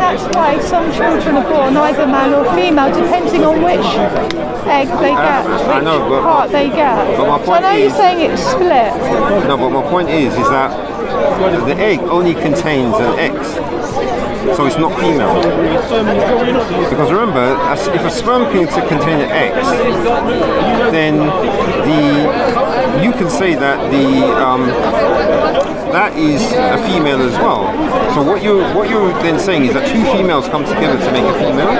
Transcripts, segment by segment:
that's why some children are born either male or female, depending on which egg they get, which part they get. But my point so I know you're saying it's split. No, but my point is that the egg only contains an X. So it's not female. Because remember, if a sperm can contain an X, then you can say that that is a female as well. So what you're then saying is that two females come together to make a female?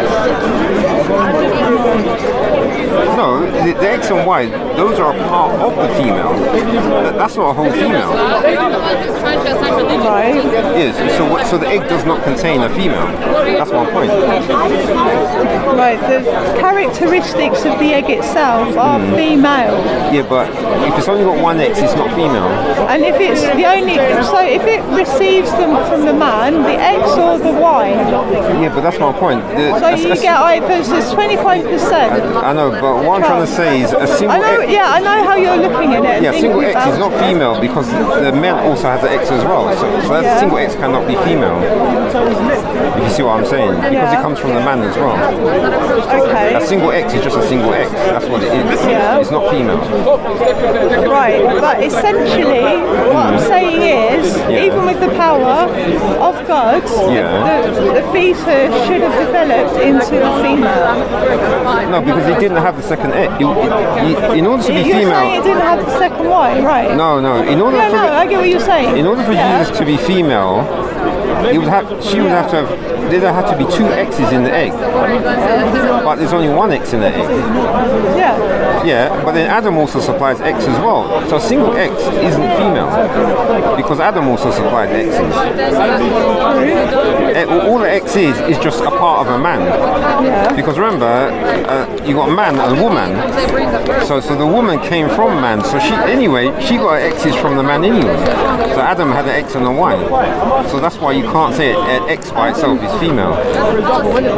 No, the X and Y, those are a part of the female. That's not a whole female. Right. Yes, so the egg does not contain a female. That's my point. Right, the characteristics of the egg itself are female. Yeah, but if it's only got one X, it's not female. And if it's the only, so if it receives them from the man, the X or the Y? Yeah, but that's my point. So you get either, there's 25%. I know, but what I'm trying to say is a single X. Yeah, I know how you're looking at it. Yeah, single X is not female because the man also has an X as well. So that single X cannot be female. If you see what I'm saying. Because it comes from the man as well. Okay. A single X is just a single X. That's what it is. Yeah. It's not female. Right, but essentially what I'm saying is, even with the power of God, the fetus should have developed into a female. No, because it didn't have the second X. In order to be You're female... saying it didn't have the second Y, right? No. In order for I get what you're saying. In order for Jesus to be female, there have to be two X's in the egg. But there's only one X in the egg. Yeah. Yeah, but then Adam also supplies X as well. So a single X isn't female. Because Adam also supplied X's. All the X is just a part of a man. Yeah. Because remember, you got man and woman. So the woman came from man. So she got her X's from the man anyway. So Adam had an X and a Y. So that's why you can't say an X by itself is female.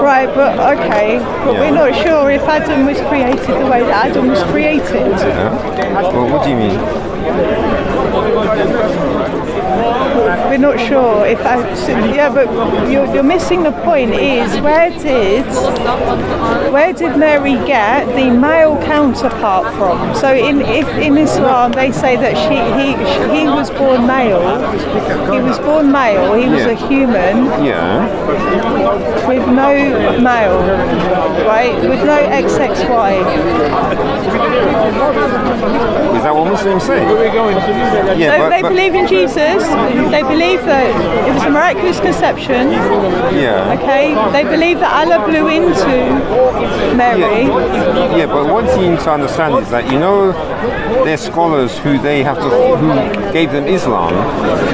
Right, but okay. But we're not sure if Adam was created the way that Adam was created. Yeah. Well, what do you mean? We're not sure if but you're missing the point. Is where did Mary get the male counterpart from? So in Islam they say that he was born male. He was born male. He was a human. Yeah. With no male, right? With no XXY. Is that what Muslims say? Yeah, so they believe in Jesus. They believe that it was a miraculous conception. Yeah. Okay. They believe that Allah blew into Mary. Yeah, but one thing you need to understand is that there's scholars who gave them Islam.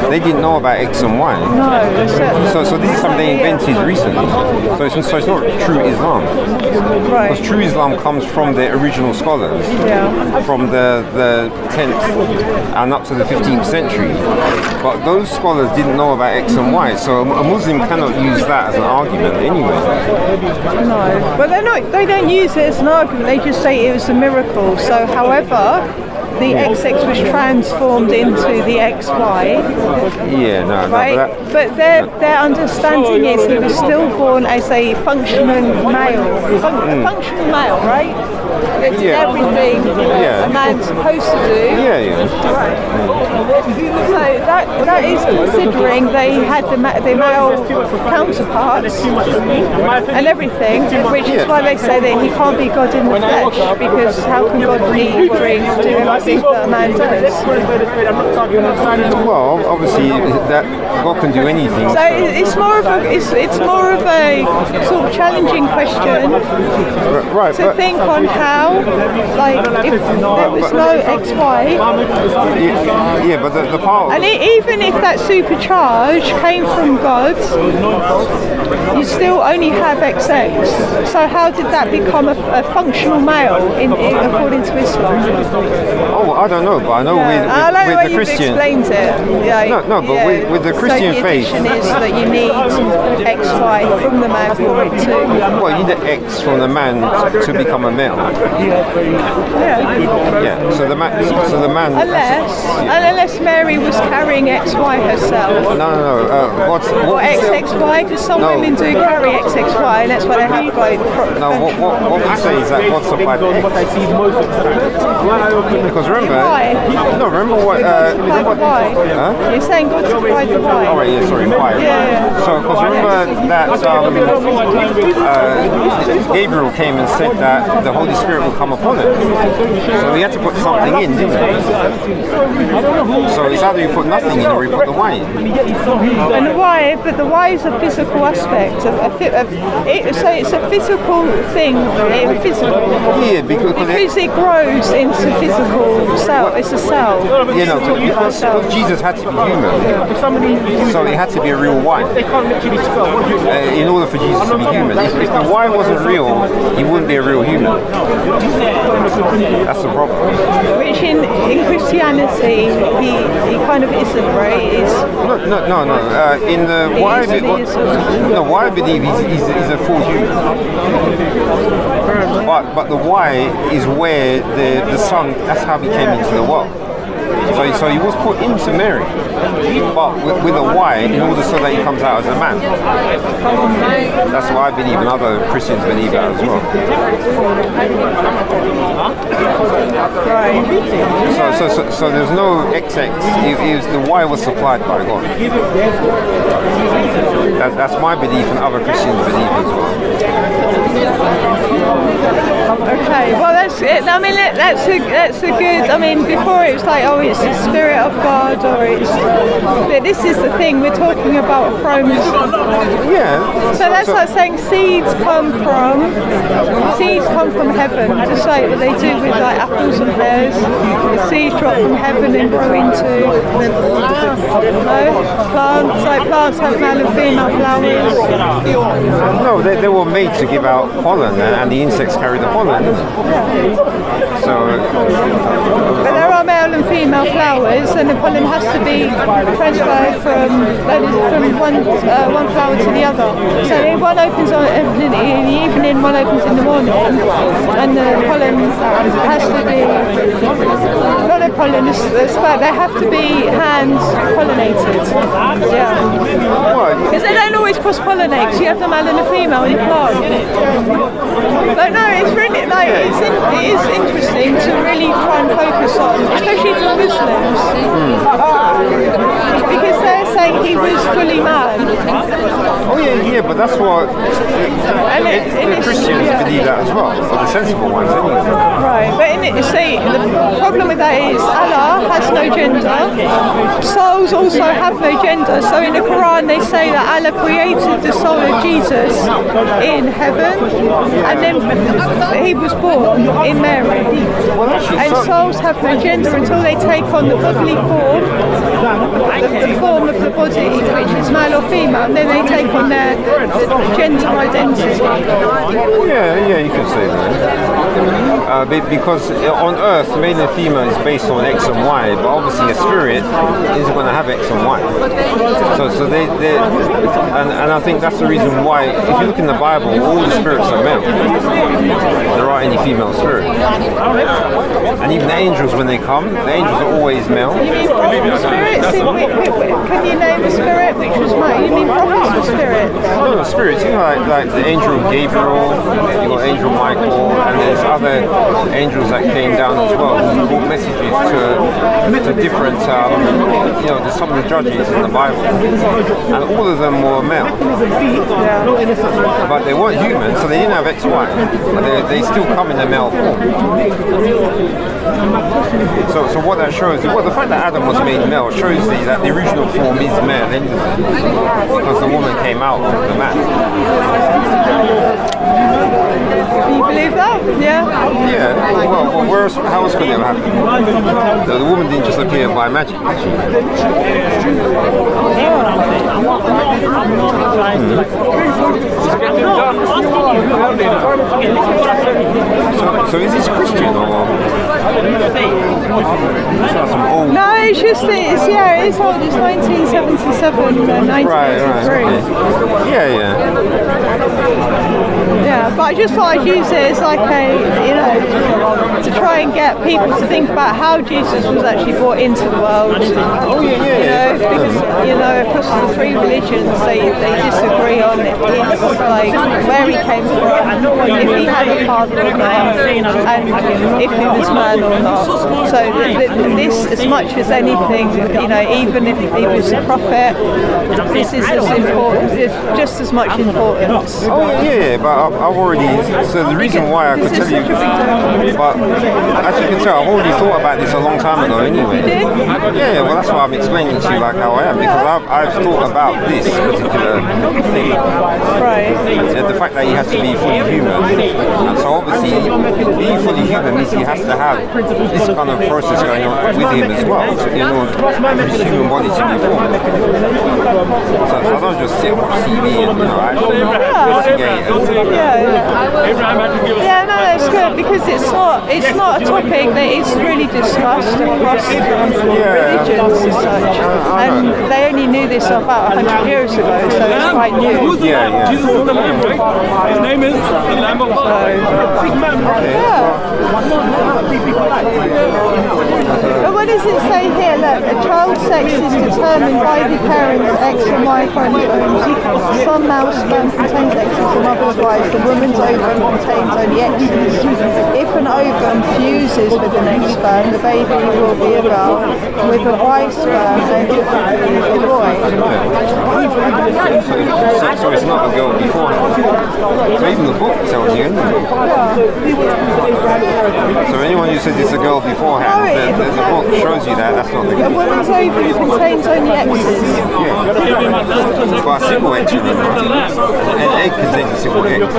They didn't know about X and Y. No. So this is something they invented recently. So it's not true Islam. Right. Because true Islam comes from the original scholars. Yeah. From the 10th and up to the 15th century. But those scholars didn't know about X and Y. So a Muslim cannot use that as an argument anyway. No. But they don't use it as an argument. They just say it was a miracle. So however, the XX was transformed into the XY. Yeah, no, right? But their understanding is he was still born as a functioning male. Functional male, right? That did everything a man's supposed to do. Yeah. Right. So that is considering they had the male counterparts and everything, which is why they say that he can't be God in the flesh, because how can God be drink, do everything that a man does? Well, obviously that God can do anything. So it's more of a sort of challenging question to think on how, like, if there was no XY. Yeah, but the part. And even if that supercharge came from God, you still only have XX. So how did that become a functional male according to Islam? Oh, I don't know, but I know with the Christian. Explains it. Yeah, no, but with the Christian faith, is that you need XY. Y from the man for it to. Well, you need the X from the man to become a male. Yeah. So the man. Unless Mary was carrying XY herself. No. What or XXY, because some women do carry XXY, and that's why they have like. No, what we say is that God supplied the X. Because remember. Remember what? Remember Y. Huh? You're saying God supplied the Y. Oh, right, yeah, sorry, Y. Yeah. So, because remember that Gabriel came and said that the Holy Spirit will come upon him. So he had to put something in, didn't he? So it's either you put nothing in or you put the Y in. And the Y, but the Y is a physical aspect. So it's a physical thing. Yeah, because it grows into physical cell. It's a cell. Yeah, no, because Jesus had to be human, so it had to be a real Y. In order for Jesus to be human. If the Y wasn't real, he wouldn't be a real human. That's the problem. Which in Christianity, he kind of isn't, right? No. In the Y I believe he's a full human. But the Y is where the Son, that's how he came into the world. So he was put into Mary, but with a Y in order so that he comes out as a man. That's what I believe, and other Christians believe that as well. Right. So there's no XX. The Y was supplied by God. That's my belief, and other Christians believe as well. Okay, well that's it. I mean that's a good. I mean before it was like it's the Spirit of God or it's. But this is the thing we're talking about chromosomes. Yeah. So that's like saying seeds come from heaven. Just like what they do with like apples and pears. The seeds drop from heaven and grow into plants. Like plants have male and female flowers. No, they were made to give out pollen, and the insects carry the pollen. So. But there are male and female flowers, and the pollen has to be transferred from one flower to the other. So one opens in the evening, one opens in the morning, and the pollen has to be. Not the pollen, they have to be hand pollinated. Yeah. Because they don't always cross-pollinate. So you have the male and the female in your plant. But no, it's really it is interesting to really try and focus on, especially for Muslims, because they're saying he was fully man. Oh yeah, but that's what the Christians believe that as well, or the sensible ones anyway. Right, but the problem with that is Allah has no gender, souls also have no gender. So in the Quran they say that Allah created the soul of Jesus in heaven, and then he was born in Mary. And souls have no gender until they take on the bodily form, the form of the body, which is male or female, and then they take on their gender identity. Yeah, you can say that. Because on Earth, male and female is based on X and Y, but obviously a spirit isn't going to have X and Y. So they and I think that's the reason why, if you look in the Bible, all the spirits are male. There aren't any female spirits. And even the angels, when they come, the angels are always male. You mean spirits? Can you name a spirit which was male? You mean prophets or spirits? No, spirits. You know, like the angel Gabriel, you got angel Michael, and there's other angels that came down as well who brought messages to different, some of the judges in the Bible, and all of them were male. But they weren't human, so they didn't have XY, but they still come in a male form. So what that shows, the fact that Adam was made male shows that the original form is male anyway, because the woman came out of the man. You believe that? Yeah. Yeah. Well, how else could it have happened? The woman didn't just appear by magic, did she? So is this Christian or? No, it's just it's old. It's 1977 and 1983. Right. Okay. Yeah. I just thought I'd use it as like to try and get people to think about how Jesus was actually brought into the world. Oh yeah. Because across the three religions, they disagree on it, like where he came from, if he had a father or not, and if he was man or not. So this, as much as anything, even if he was a prophet, this is as important, it's just as much importance. Oh yeah, but I've already. So the reason why I could tell you, but as you can tell, I've already thought about this a long time ago. Anyway. You did? Yeah, well that's why I'm explaining to you like how I am, because I've thought about this particular thing. Right. The fact that he has to be fully human, and so obviously being fully human means he has to have this kind of process going on with him as well, for his human body to be formed. So I don't just sit and watch TV and actually investigate. Yeah, no, that's good, because it's not a topic that is really discussed across religions as such, and they only knew this about 100 years ago, so it's quite new. Yeah. Jesus is the Lamb, right? His name is the Lamb of God. But what does it say here? Look, a child's sex is determined by the parents' X and Y chromosomes. Some male sperm contains X's and others Y's. The woman's ovum contains only X's. If an ovum fuses with an X sperm, the baby will be a girl. With a Y sperm, then it will be a boy. So it's not a girl before. So even the book tells you, isn't it? So anyone who says it's a girl beforehand, the book shows you that that's not the A case. woman's ovum contains only X's. But a single egg, an egg contains a single egg. That's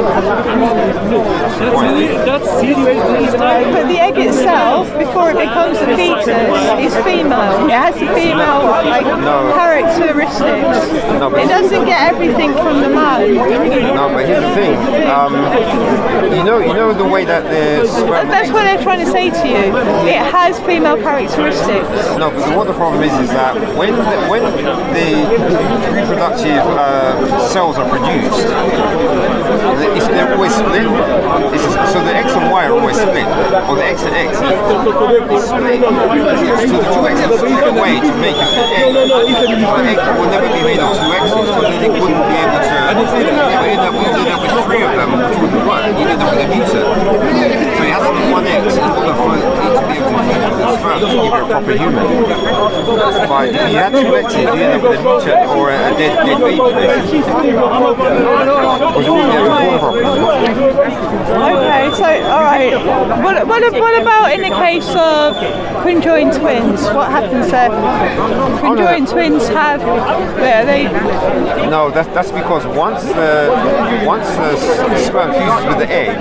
the point. But the egg itself, before it becomes a fetus, is female. It has the female characteristics. It doesn't get everything from the man. No, but here's the thing. You know the way that the sperm. That's what they're trying to say to you. It has female characteristics. No, but what the problem is that when the reproductive cells are produced, they're always split. So the X and Y are always split, or the X and X is split. So the two X's split away to make an egg. The egg will never be made of two X's, so then it wouldn't be able to. You end up with three of them, which wouldn't work. You end up with a mutant. So it has to be one X in order for it to be able to fuse with the sperm to give it a proper human. But if you had two X's, you end up with a mutant or a dead baby, basically. Which wouldn't be able to form properly. Okay, so alright. What about in the case of conjoined twins? What happens there? Conjoined twins have No, that's because once the sperm fuses with the egg,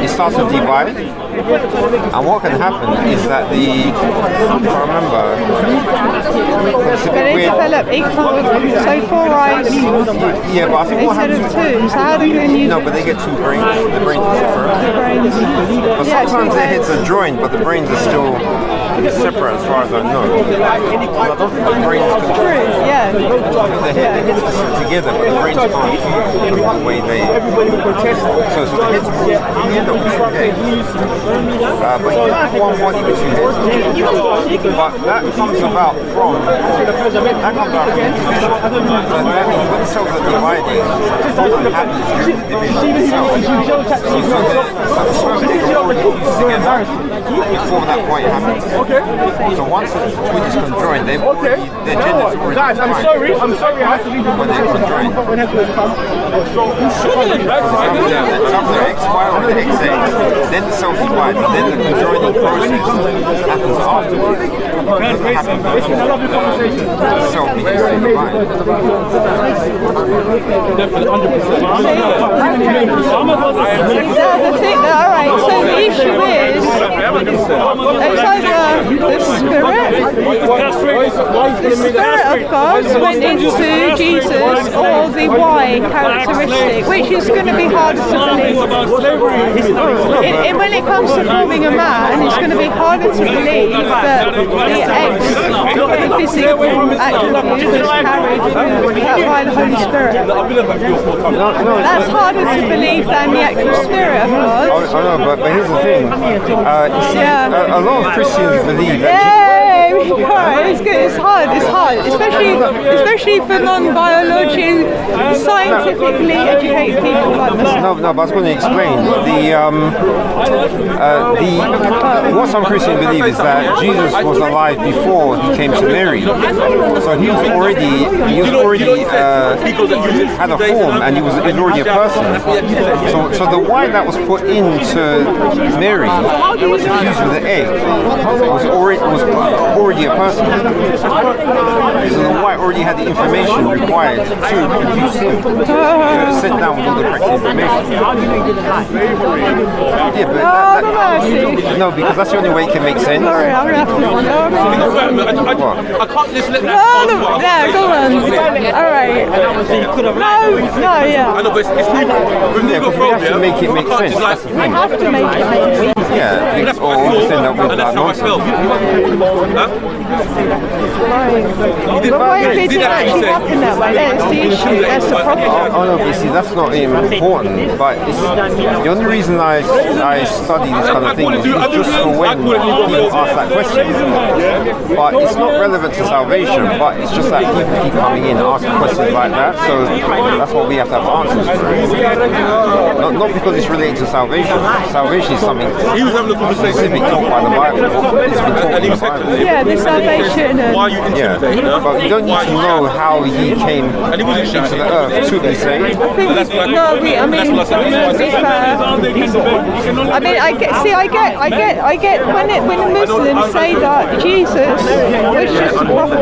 it starts to divide. And what can happen is that if I remember, it's a bit weird. Develop equal, so 4 eyes Yeah, but I think what instead happens. of 2. So how do you No, but they get two brains. The brains are separate. But sometimes their heads are joined, but the brains are still separate as far as I know. I don't think the brains can. True, yeah. The heads are together, but the brains can't fuse the way they. So the heads you end up with two heads. But you have one body with two heads. But that comes about from division. So that means when cells are dividing, what happens during the division of cells. So the sperm and egg are already fused together before that point happens. So once the twin is conjoined, their genders already defined. I'm sorry, I have to leave When they're conjoined. It's after XY or the XX, then the cells divide, then the conjoining process happens afterwards. It doesn't happen before the cell begins to divide. Alright, so the issue is Spirit of God went into Jesus, or the Y characteristic, which is going to be harder to believe. When it comes to forming a man, it's going to be harder to believe that the X, the physical attribute, is carried by the Holy Spirit. That's harder to believe than the actual Spirit of God. I know, but here's the thing. A lot of Christians believe that. It's good. It's hard, especially for non-biology, scientifically educated people like myself. No, but I was going to explain what some Christians believe is that Jesus was alive before he came to Mary, so he was already had a form, and he was already a person. So the Y that was put into Mary, fused with the egg, was already a person. So the Y already had the information required to produce him. Sit down with all the correct information. Yeah, but no, because that's the only way it can make sense. Sorry, I'm gonna have to. I can't just let that. Yeah, go on. All right. Yeah. I know, but it's we have to make it make sense. That's the I thing. have to make it make sense. Yeah, or understand that with that nonsense. But why if it didn't actually happen that way? That's the issue. That's the problem. Oh no, but see, that's not important. But the only reason I study this kind of thing is just for when people ask that question. But it's not relevant to salvation. But it's just that people keep coming in and asking questions like that. So that's what we have to have answers for. Not because it's related to salvation. Salvation is something specific taught by the Bible. It's been taught in the Bible. Yeah, the salvation. Yeah, but you don't need to know how he came into the earth to be saved. I get when the Muslims say that Jesus was just a prophet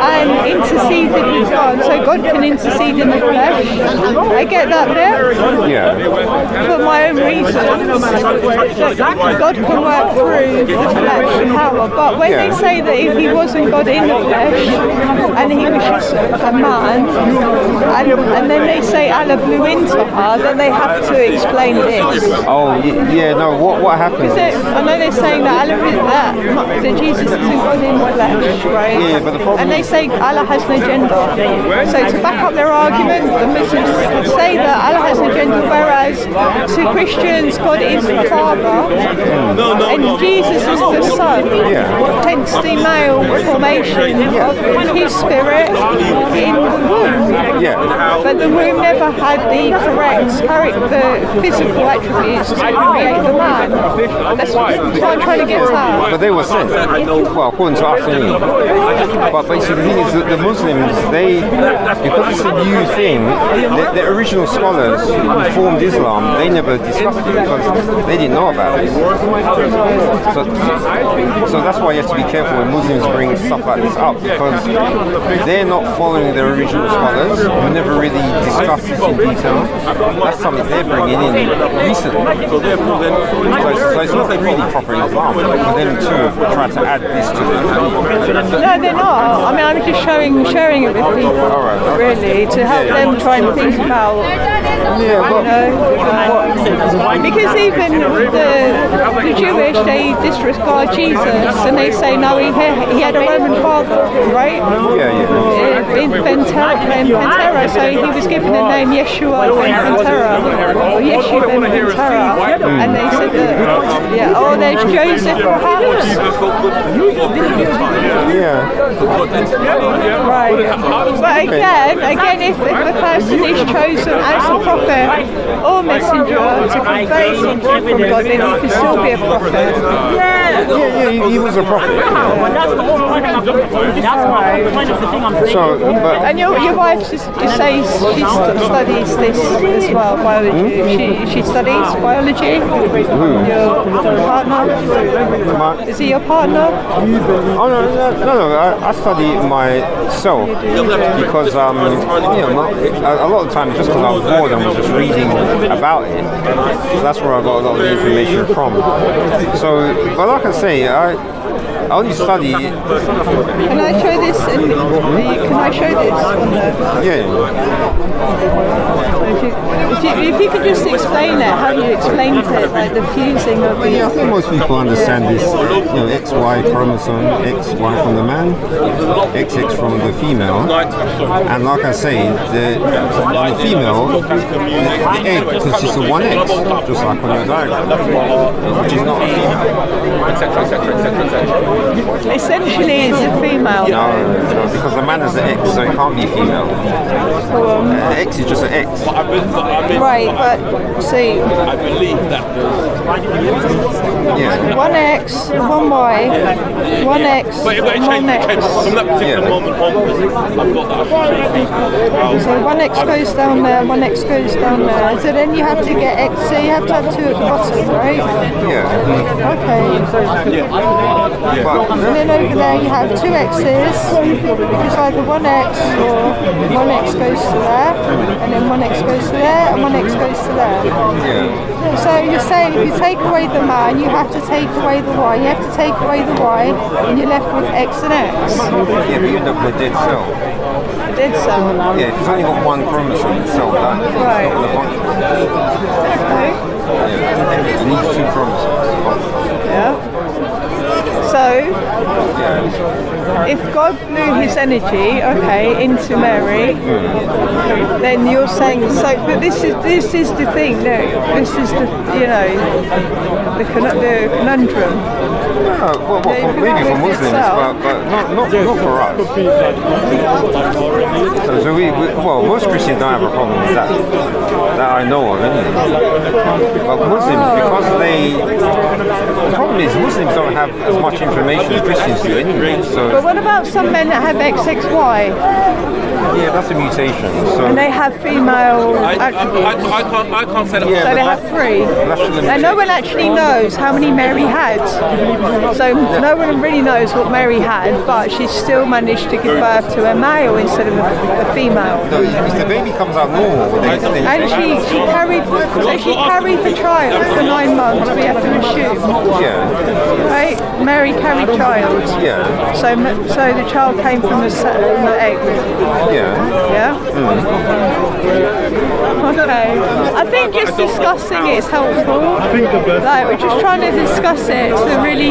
and interceded with God, so God can intercede in the flesh. I get that bit. Yeah. For my own reasons, God can work through the flesh and power. But when they say that if he wasn't God in the flesh and he was just a man, and then they say Allah blew into her, then they have to explain this. Oh yeah, no. What happens? I know they're saying that that Jesus isn't God in the flesh, right? Yeah, but the problem. And they say Allah has no gender. So to back up their argument, the Muslims say that Allah has no gender, whereas to Christians, God is the Father, and Jesus is the Son. Yeah. Hence the male formation of his spirit in the womb. Yeah. But the womb never had the correct the physical attributes to create the man. That's what I'm trying to get at. But they were sent. Well, according to us, anyway. But basically, the thing is that the Muslims, because it's a new thing, the original scholars who formed Islam, they never discussed it because they didn't know about it. So that's why you have to be careful when Muslims bring stuff like this up, because they're not following their original scholars who never really discussed this in detail. That's something they're bringing in recently. So it's not really proper Islam for them to try to add this to it. No, they're not. I mean, I'm just sharing it with people, really, to help them try and think about, because even the Jewish, they disregard Jesus and they say, no, he had a Roman father, right? Yeah. In Pantera, so he was given the name Yeshua ben Pantera, or Yeshu ben Pantera, and they said that, there's Joseph perhaps. Yeah. Right. But again, if the person is chosen as a prophet or messenger to convey something from God, then he can still be a prophet. Yeah, he was a prophet. And your wife just says she studies this as well, biology. She studies biology. Your partner? Is he your partner? Oh no. I study myself because a lot of times just because I was bored and was just reading about it, So that's where I got a lot of the information from. So, but like I say, I only study. Can I show this? Can I show this on the? Yeah. If you could just explain it, how you explained it, like the fusing of the. Yeah, I think most people understand this. XY chromosome, XY from the man, XX from the female, and like I say, the female, the egg consists of one X, just like on your diagram, which is not a female. Essentially, it's a female. No, because the man is an X, so it can't be female. X is just an X. Right, but see. I believe that. Yeah. One X, one Y, one X, But it one changed X. from that particular moment onwards. I've got that. So one X goes down there, one X goes down there. So then you have to get X. So you have to have two at the bottom, right? Yeah. Okay. But And then over there you have two X's. It's either one X or one X goes to there, and then one X goes to there, and one X goes to there. yeah. So you're saying if you take away the man, you have to take away the Y. You have to take away the Y, and you're left with X and X. Yeah, but you end up with a dead cell. Dead cell. Yeah, if it's only got one chromosome, the cell dies. Right. It's not gonna function. Okay. Yeah. It needs two chromosomes. Yeah. So, Yeah. if God blew his energy, okay, into Mary, then you're saying so. But this is the thing. No, this is the the conundrum. Well, maybe for Muslims, but not for us. So most Christians don't have a problem with that I know of, anyway. But Muslims, because the problem is Muslims don't have as much information as Christians do anyway. So But what about some men that have XXY yeah, that's a mutation. So and they have female attributes? I can't say that. Yeah, So but they have three. And no one actually knows how many Mary had. So no one really knows what Mary had, but she still managed to give birth to a male instead of a female. no, if the baby comes out normal, then And she carried the child for 9 months, we have to assume. yeah, Right? Mary carried child. yeah, So the child came from the egg. yeah. Yeah? Okay. I think just discussing it is helpful. Like, we're just trying to discuss it to really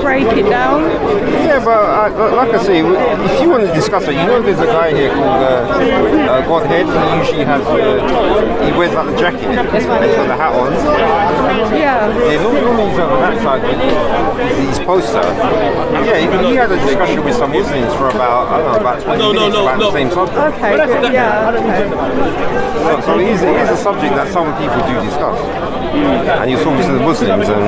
break it down. Yeah, but like I say, if you want to discuss it, there's a guy here called Godhead. He usually has, he wears like the jacket and the hat on. Yeah. Yeah, normally he's on that side, but his poster. Yeah, he had a discussion with some Muslims for about 20 minutes about the same subject. Okay, good. Yeah, okay. So it is a subject that some people do discuss. And you're talking to the Muslims and...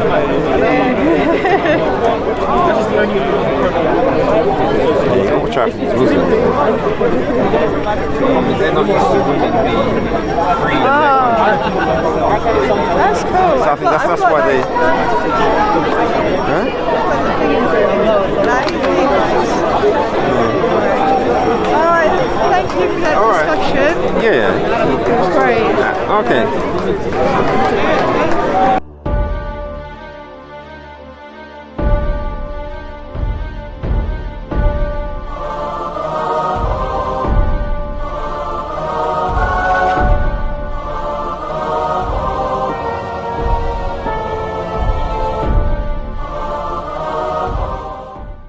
Watch out for these Muslims. They're not used to women being free in their country. That's cool. So I think that's why they... Huh? Alright, thank you for that discussion. Yeah. It was great. Okay.